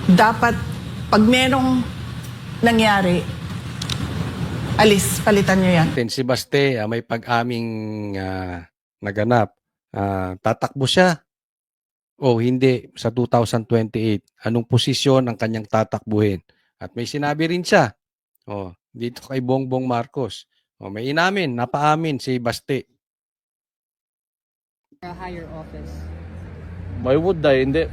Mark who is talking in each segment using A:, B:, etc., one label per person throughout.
A: dapat pag merong nangyari, alis, palitan nyo yan.
B: Si Baste, may pag-aming naganap. Tatakbo siya o hindi sa 2028? Anong posisyon ang kanyang tatakbuhin? At may sinabi rin siya, dito kay Bongbong Marcos. May inamin, napaamin si Baste.
C: A higher office.
D: Why would I? Hindi.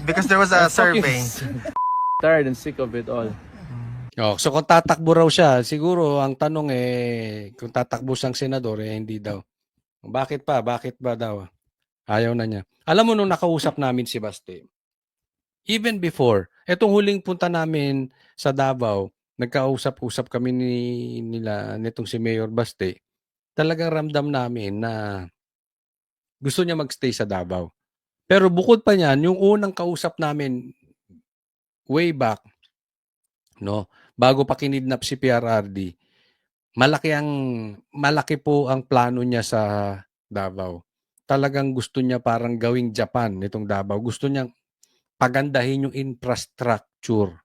E: Because there was a survey.
D: Tired and sick of it all.
B: So kung tatakbo raw siya, siguro ang tanong kung tatakbo siyang senador, hindi daw. Bakit pa? Bakit ba daw? Ayaw na niya. Alam mo, nung nakausap namin si Baste, even before, etong huling punta namin sa Davao, nagkausap-usap kami nitong si Mayor Baste, talagang ramdam namin na gusto niya magstay sa Davao. Pero bukod pa niyan, yung unang kausap namin way back, bago pa kinidnap si PRRD, malaki po ang plano niya sa Davao. Talagang gusto niya parang gawing Japan nitong Davao. Gusto niyang pagandahin yung infrastructure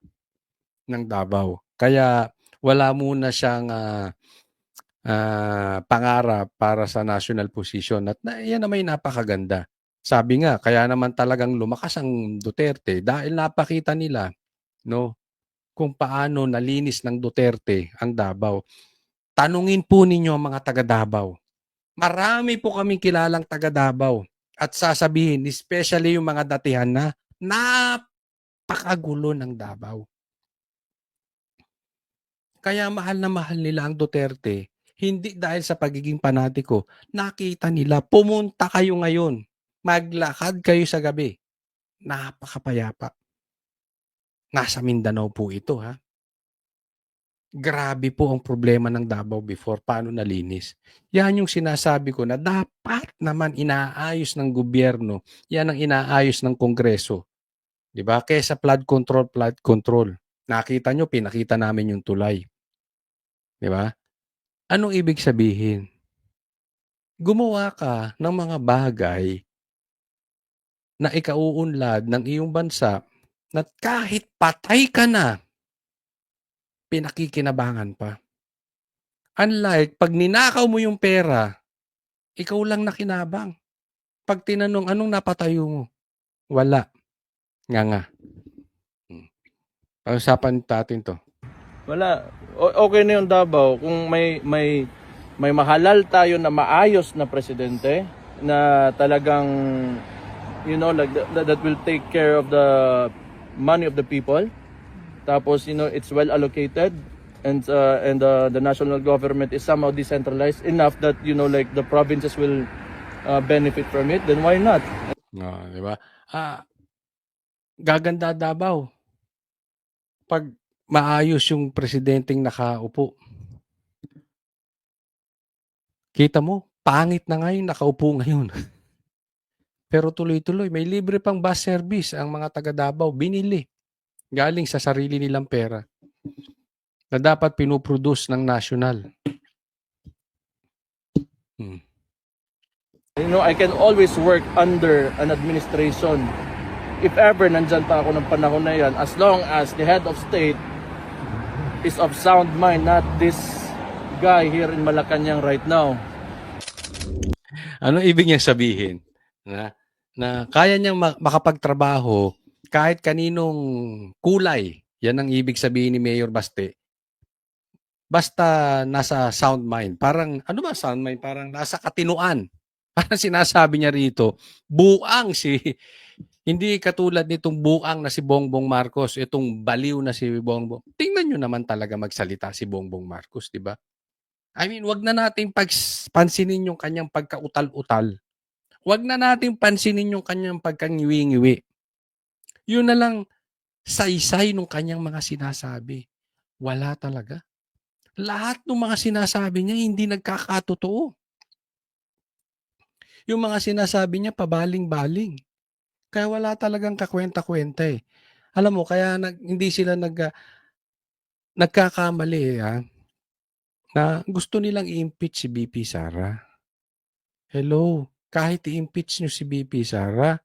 B: ng Davao. Kaya wala muna siyang pangarap para sa national position. At yan na may napakaganda. Sabi nga, kaya naman talagang lumakas ang Duterte dahil napakita nila kung paano nalinis ng Duterte ang Davao. Tanungin po ninyo ang mga taga Davao. Marami po kaming kilalang taga Davao at sasabihin, especially yung mga datihan na napakagulo ng Davao. Kaya mahal na mahal nila ang Duterte, hindi dahil sa pagiging panatiko. Nakita nila, pumunta kayo ngayon, maglakad kayo sa gabi. Napakapayapa. Nasa Mindanao po ito, ha? Grabe po ang problema ng Davao before. Paano nalinis? Yan yung sinasabi ko na dapat naman inaayos ng gobyerno. Yan ang inaayos ng Kongreso. Diba? Kesa flood control. Nakita nyo, pinakita namin yung tulay. Diba? Anong ibig sabihin? Gumawa ka ng mga bagay na ikauunlad ng iyong bansa na kahit patay ka na, pinakikinabangan pa. Unlike, pag ninakaw mo yung pera, ikaw lang nakinabang. Pag tinanong, anong napatayo mo? Wala. Nga. Pag-usapan natin to.
D: Wala. Okay na yung Davao kung may mahalal tayo na maayos na presidente na talagang like that will take care of the money of the people. Tapos it's well allocated and the national government is somehow decentralized enough that like the provinces will benefit from it, then why not?
B: Di ba? Gaganda Davao pag maayos yung presidenteng nakaupo. Kita mo, pangit na ngayon nakaupo ngayon. Pero tuloy-tuloy, may libre pang bus service ang mga taga Davao, binili. Galing sa sarili nilang pera na dapat pinuproduce ng national.
D: I can always work under an administration. If ever nandyan pa ako ng panahon na yan, as long as the head of state is of sound mind, not this guy here in Malacanang right now.
B: Ano ibig niyang sabihin? Na kaya niyang makapagtrabaho kahit kaninong kulay. Yan ang ibig sabihin ni Mayor Baste. Basta nasa sound mind. Parang, ano ba sound mind? Parang nasa katinuan. Parang sinasabi niya rito, buang hindi katulad nitong buang na si Bongbong Marcos, itong baliw na si Bongbong. Tingnan nyo naman talaga magsalita si Bongbong Marcos, di ba? I mean, wag na nating pansinin yung kanyang pagkautal-utal. Wag na nating pansinin yung kanyang pagkangiwi-ngiwi. Yun na lang saysay nung kanyang mga sinasabi. Wala talaga. Lahat ng mga sinasabi niya hindi nagkakatotoo. Yung mga sinasabi niya pabaling-baling. Kaya wala talagang kakwenta-kwenta eh. Alam mo, kaya hindi sila nagkakamali na gusto nilang i-impeach si BP Sara. Hello. kahit i-impeach nyo si BP Sara,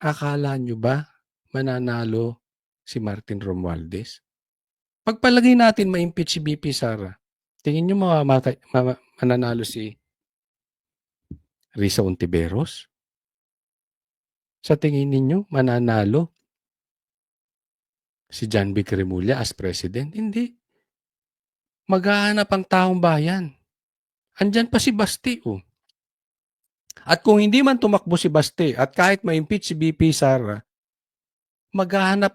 B: akala nyo ba mananalo si Martin Romualdez? Pagpalagay natin ma-impeach si BP Sara, tingin nyo mananalo si Risa Ontiveros? Sa tingin ninyo, mananalo si John Vic Remulla as president? Hindi. Maghahanap ang taong bayan. Andyan pa si Basti, oh. At kung hindi man tumakbo si Basti at kahit ma-impeach si BP Sara, maghahanap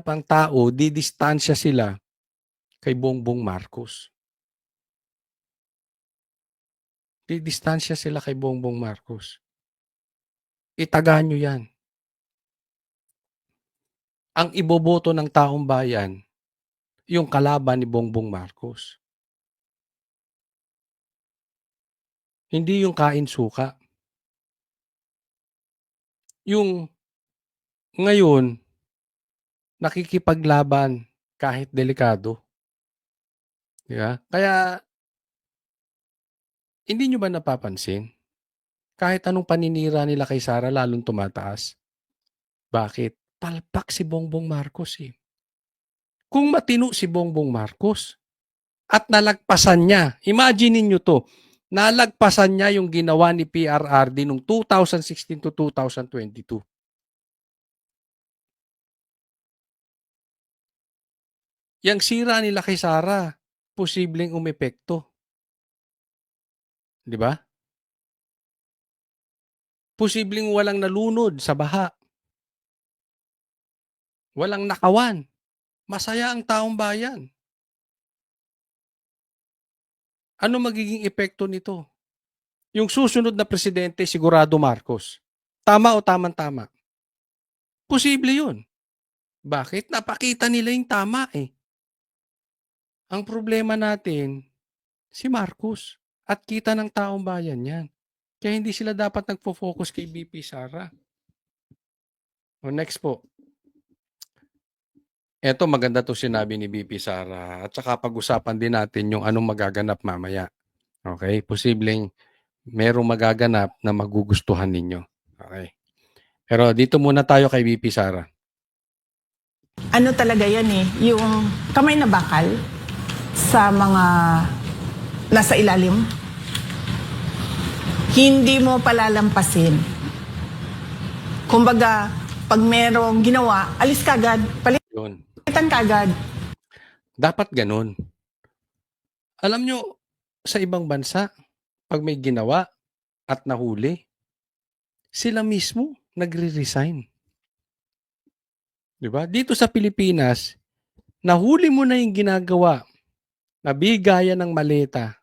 B: ang tao, didistansya sila kay Bongbong Marcos. Didistansya sila kay Bongbong Marcos. Itaga nyo yan. Ang iboboto ng taong bayan, yung kalaban ni Bongbong Marcos. Hindi yung kain suka. Yung ngayon, nakikipaglaban kahit delikado. Diba? Kaya, hindi nyo ba napapansin? Kahit anong paninira nila kay Sara, lalong tumataas. Bakit? Palpak si Bongbong Marcos eh. Kung matino si Bongbong Marcos at nalagpasan niya, imagine niyo to, nalagpasan niya yung ginawa ni PRRD noong 2016 to 2022. Yang sira nila kay Sara, posibleng umepekto. Di ba? Posibleng walang nalunod sa baha. Walang nakawan. Masaya ang taong bayan. Ano magiging epekto nito? Yung susunod na presidente, sigurado Marcos. Tama o tamang-tama? Posible yun. Bakit? Napakita nila yung tama eh. Ang problema natin, si Marcos. At kita ng taong bayan yan. Kaya hindi sila dapat nagpo-focus kay BP Sara. O next po. Eto maganda to sinabi ni BP Sara. At saka pag-usapan din natin yung anong magaganap mamaya. Okay? Posibleng merong magaganap na magugustuhan ninyo. Okay. Pero dito muna tayo kay BP Sara.
A: Ano talaga yan eh, yung kamay na bakal sa mga nasa ilalim. Hindi mo palalampasin. Kumbaga, pag merong ginawa, alis kagad,
B: Yun.
A: palitan kagad.
B: Dapat ganun. Alam nyo, sa ibang bansa, pag may ginawa at nahuli, sila mismo nagre-resign. Diba? Dito sa Pilipinas, nahuli mo na yung ginagawa, nabigayan ng maleta,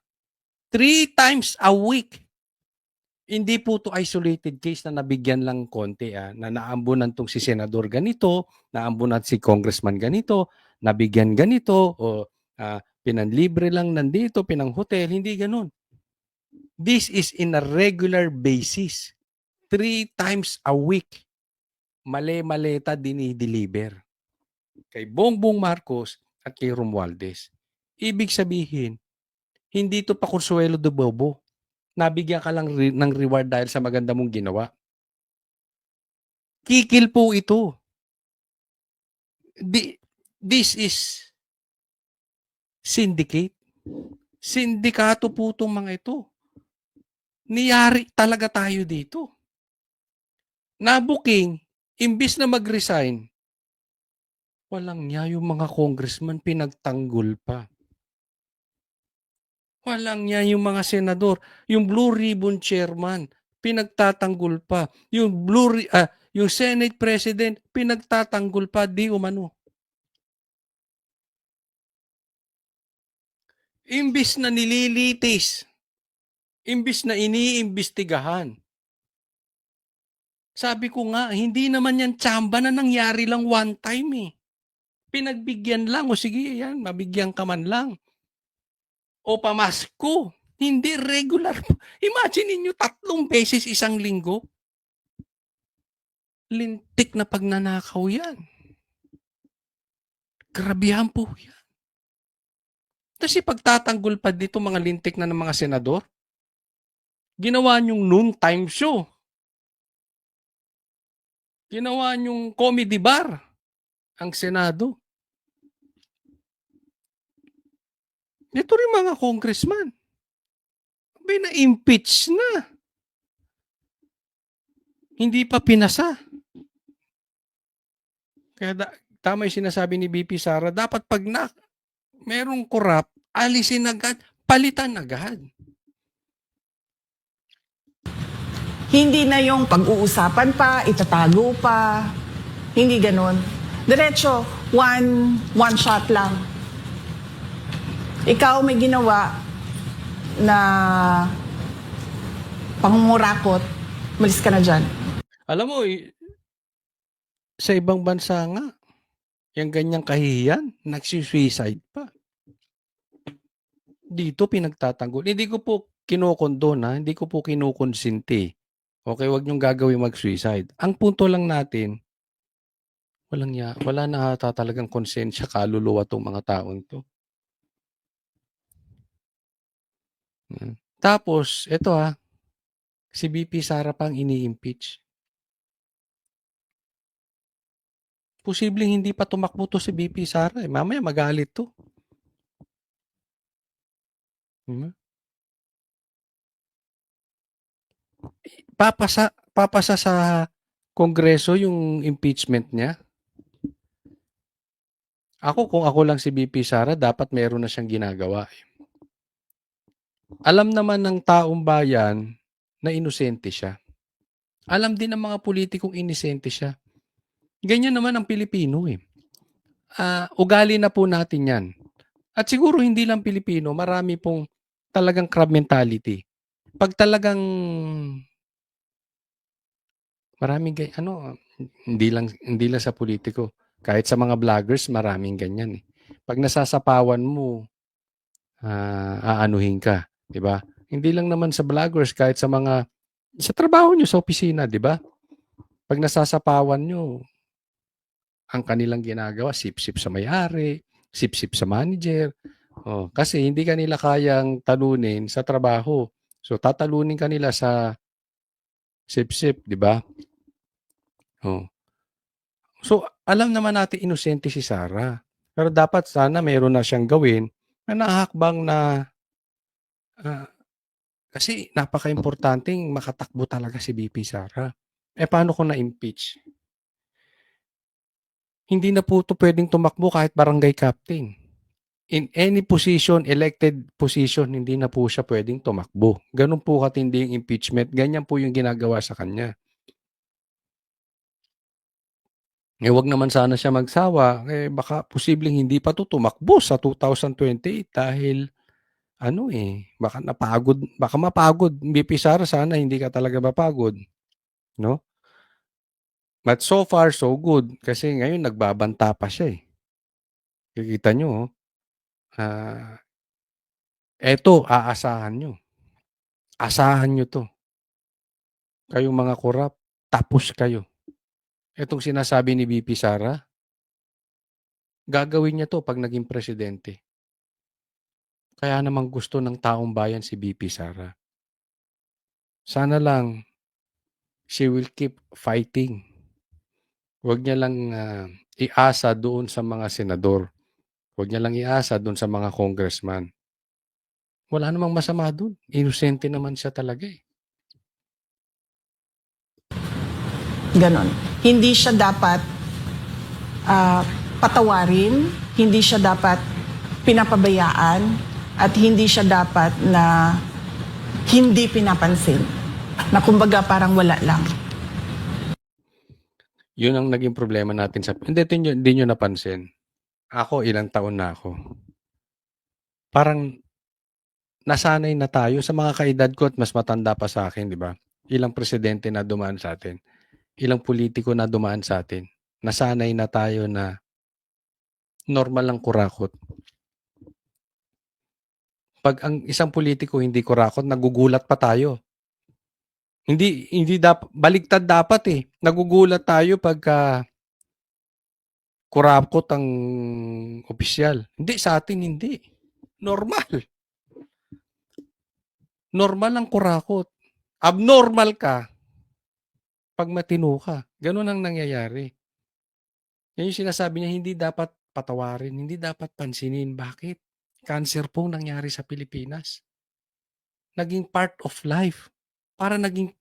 B: 3 times a week. Hindi po to isolated case na nabigyan lang konti. Na naambunan tong si senador ganito, naambunan si congressman ganito, nabigyan ganito, o pinanlibre lang nandito, pinang-hotel. Hindi ganun. This is in a regular basis. 3 times a week. Male-maleta dinideliver. Kay Bongbong Marcos at kay Romualdez. Ibig sabihin, hindi to pa Consuelo de Bobo. Nabigyan ka lang ng reward dahil sa maganda mong ginawa. Kikil po ito. This is syndicate. Sindikato po itong mga ito. Niyari talaga tayo dito. Nabuking, imbis na mag-resign, walang niya yung mga congressman pinagtanggol pa. Walang niya yung mga senador, yung Blue Ribbon Chairman, pinagtatanggol pa. Yung Senate President, pinagtatanggol pa, di umano. Imbis na nililitis, imbis na iniimbestigahan. Sabi ko nga, hindi naman yan tsamba na nangyari lang one time eh. Pinagbigyan lang, o sige yan, mabigyan ka man lang. O pamasko. Hindi regular. Imagine niyo 3 beses isang linggo. Lintik na pagnanakaw yan. Grabihan po yan. Kasi pagtatanggol pa dito mga lintik na ng mga senador, Ginawa niyong noontime show. Ginawa niyong comedy bar ang Senado. Ito rin mga congressman. May na-impeach na. Hindi pa pinasa. Kaya tama yung sinasabi ni BP Sara, dapat pag merong corrupt, alisin agad, palitan agad.
A: Hindi na yung pag-uusapan pa, itatago pa. Hindi ganun. Diretso, one shot lang. Ikaw may ginawa na pangungurakot, malis ka na dyan.
B: Alam mo, sa ibang bansa nga, yung ganyang kahihiyan, nagsisuicide pa. Dito pinagtatanggol. Hindi ko po kinokondon ha, hindi ko po kinukonsinti. Okay, wag niyong gagawin mag-suicide. Ang punto lang natin, wala na ata talagang konsensya, kaluluwa tong mga taong to. Tapos, ito si BP Sara pang ini-impeach. Posibleng hindi pa tumakbo to si BP Sara. Mamaya magalit to. Papasa sa Kongreso yung impeachment niya. Kung ako lang si BP Sara, dapat meron na siyang ginagawa. Alam naman ng taong bayan na inosente siya. Alam din ng mga politikong inosente siya. Ganyan naman ang Pilipino ugali na po natin yan. At siguro hindi lang Pilipino, marami pong talagang crab mentality. Pag talagang maraming hindi lang sa politiko, kahit sa mga vloggers maraming ganyan. Pag nasasapawan mo, aanuhin ka, 'di ba? Hindi lang naman sa vloggers, kahit sa trabaho nyo sa opisina, 'di ba? Pag nasasapawan nyo, ang kanilang ginagawa, sip-sip sa may-ari, sip-sip sa manager. Kasi hindi kanila kayang talunin sa trabaho. So tatalunin kanila sa sip-sip, 'di ba? So alam naman natin inosente si Sara. Pero dapat sana mayroon na siyang gawin na nahakbang na kasi napaka-importanteng makatakbo talaga si BP Sara. Paano kung na-impeach? Hindi na po ito pwedeng tumakbo kahit barangay captain. In any position, elected position, hindi na po siya pwedeng tumakbo. Ganun po katindi yung impeachment. Ganyan po yung ginagawa sa kanya. Wag naman sana siya magsawa. Baka posibleng hindi pa to tumakbo sa 2028 dahil baka mapagod. BP Sara, sana hindi ka talaga mapagod. No? But so far, so good. Kasi ngayon, nagbabanta pa siya Kikita nyo, eto, aasahan nyo. Asahan nyo to. Kayong mga korap, tapos kayo. Etong sinasabi ni BP Sara, gagawin niya to pag naging presidente. Kaya namang gusto ng taong bayan si BP Sara. Sana lang, she will keep fighting. Huwag niya lang iasa doon sa mga senador. Huwag niya lang iasa doon sa mga congressman. Wala namang masama doon. Inosente naman siya talaga
A: Ganon. Hindi siya dapat patawarin, hindi siya dapat pinapabayaan, at hindi siya dapat na hindi pinapansin. Na kumbaga parang wala lang.
B: Yun ang naging problema natin hindi nyo napansin. Ako, ilang taon na ako. Parang nasanay na tayo sa mga kaedad ko at mas matanda pa sa akin, di ba? Ilang presidente na dumaan sa atin. Ilang politiko na dumaan sa atin. Nasanay na tayo na normal lang kurakot. Pag ang isang politiko hindi kurakot, nagugulat pa tayo. Hindi baligtad dapat Nagugulat tayo pagka kurakot ang opisyal. Hindi, sa atin hindi. Normal. Normal ang kurakot. Abnormal ka pag matino ka. Ganun ang nangyayari. Yan yung sinasabi niya, hindi dapat patawarin, hindi dapat pansinin. Bakit? Cancer pong nangyari sa Pilipinas. Naging part of life. Para naging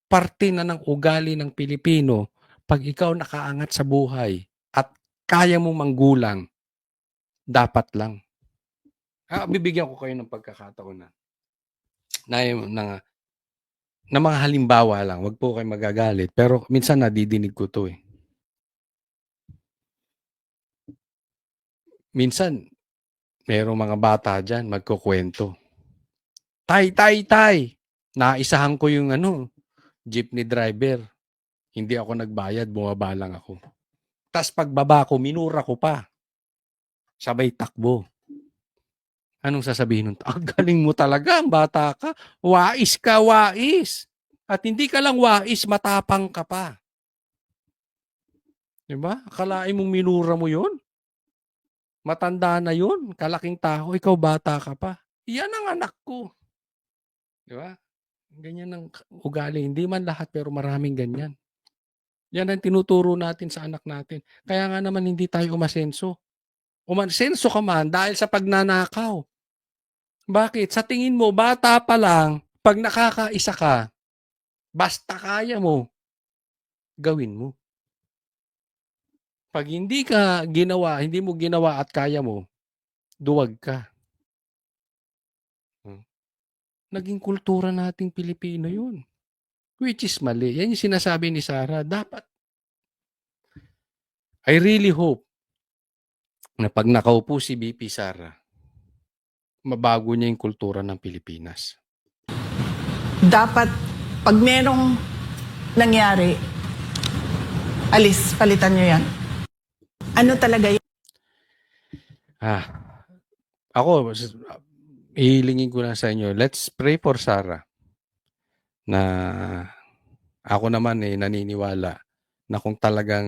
B: parte na ng ugali ng Pilipino pag ikaw nakaangat sa buhay at kaya mong manggulang, dapat lang. Bibigyan ko kayo ng pagkakataon na mga halimbawa lang. Wag po kayo magagalit. Pero minsan nadidinig ko to eh. Minsan, merong mga bata dyan magkukwento. Tay! Naisahan ko yung jeepney driver. Hindi ako nagbayad, bumaba lang ako. Tas pagbaba ko, minura ko pa. Sabay takbo. Anong sasabihin nun? Ang galing mo talaga, ang bata ka. Wais ka, wais. At hindi ka lang wais, matapang ka pa. Diba? Akalain mong minura mo yun? Matanda na yun. Kalaking tao, ikaw bata ka pa. Yan ang anak ko. Diba? Ganyan ang ugali. Hindi man lahat, pero maraming ganyan. Yan ang tinuturo natin sa anak natin. Kaya nga naman hindi tayo umasenso. Umasenso ka man dahil sa pagnanakaw. Bakit? Sa tingin mo, bata pa lang, pag nakakaisa ka, basta kaya mo, gawin mo. Pag hindi mo ginawa at kaya mo, duwag ka. Naging kultura nating Pilipino yun. Which is mali. Yan yung sinasabi ni Sarah. Dapat. I really hope na pag nakaupo si BP Sara, mabago niya yung kultura ng Pilipinas.
A: Dapat, pag merong nangyari, palitan nyo yan. Ano talaga yun?
B: Ako, ihilingin ko lang sa inyo, let's pray for Sarah na ako naman naniniwala na kung talagang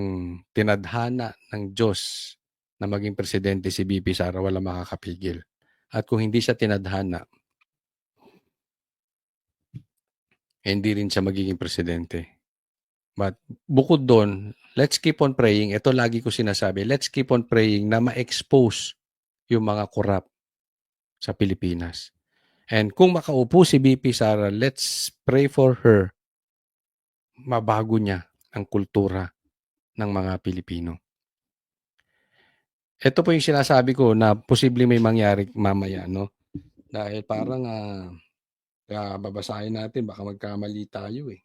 B: tinadhana ng Diyos na maging presidente si BP Sara, wala makakapigil. At kung hindi siya tinadhana, hindi rin siya magiging presidente. But bukod doon, let's keep on praying. Ito lagi ko sinasabi, let's keep on praying na ma-expose yung mga corrupt sa Pilipinas. And kung makaupo si BP Sara, let's pray for her. Mabago niya ang kultura ng mga Pilipino. Ito po yung sinasabi ko na posible may mangyari mamaya, no? Dahil parang babasahin natin, baka magkamali tayo eh.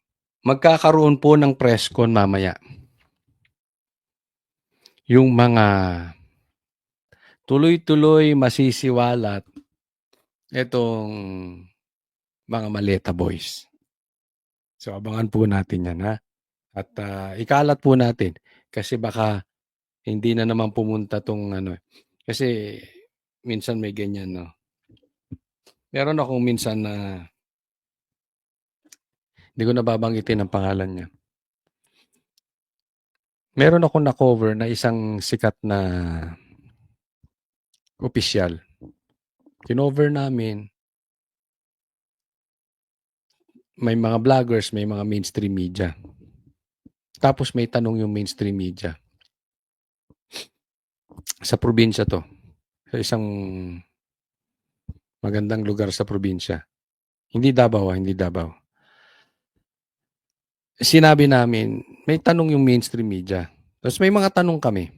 B: Magkakaroon po ng press con mamaya. Yung mga tuloy-tuloy masisiwalat itong mga maleta boys. So abangan po natin yan, ha? At ikalat po natin kasi baka hindi na naman pumunta tong kasi minsan may ganyan, no? Meron akong minsan na hindi ko nababanggitin ang pangalan niya. Meron akong na-cover na isang sikat na opisyal. Kinover namin. May mga vloggers, may mga mainstream media. Tapos may tanong yung mainstream media. Sa probinsya to. Sa isang magandang lugar sa probinsya. Hindi Davao, hindi Davao. Sinabi namin, may tanong yung mainstream media. Tapos may mga tanong kami.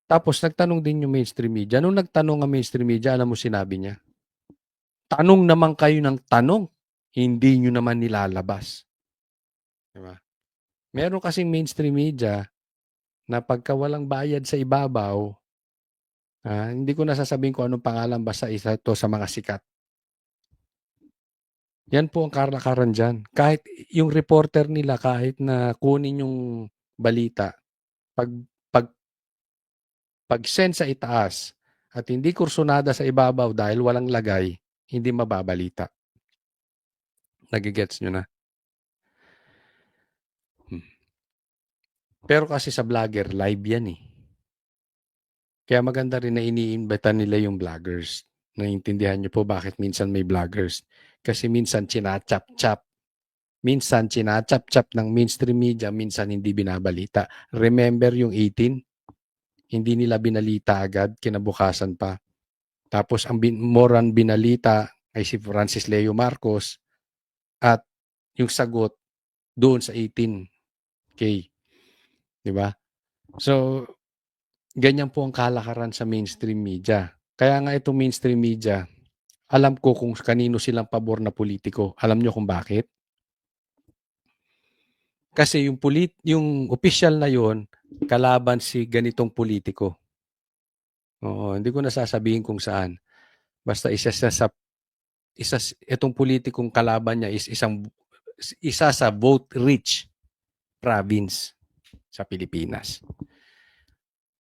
B: Tapos nagtanong din yung mainstream media. Nung nagtanong ang mainstream media, alam mo sinabi niya? Tanong naman kayo ng tanong. Hindi nyo naman nilalabas. Diba? Meron kasing mainstream media na pagka walang bayad sa ibabaw, hindi ko nasasabihin kung anong pangalan, basta isa to sa mga sikat. Yan po ang karakaran dyan. Kahit yung reporter nila, kahit na kunin yung balita, pag send sa itaas at hindi kursunada sa ibabaw dahil walang lagay, hindi mababalita. Nagigets nyo na? Pero kasi sa vlogger, live yan eh. Kaya maganda rin na iniimbita nila yung vloggers Naiintindihan niyo po bakit minsan may vloggers. Kasi minsan chinachap-chap. Minsan chinachap-chap ng mainstream media, minsan hindi binabalita. Remember yung 18? Hindi nila binalita agad, kinabukasan pa. Tapos ang moran binalita ay si Francis Leo Marcos at yung sagot doon sa 18K. Di ba? So, ganyan po ang kalakaran sa mainstream media. Kaya nga itong mainstream media, alam ko kung kanino silang pabor na politiko. Alam nyo kung bakit? Kasi yung official na yon kalaban si ganitong politiko. Oo, hindi ko na sasabihin kung saan. Basta itong politikong kalaban niya is isa sa vote rich province sa Pilipinas.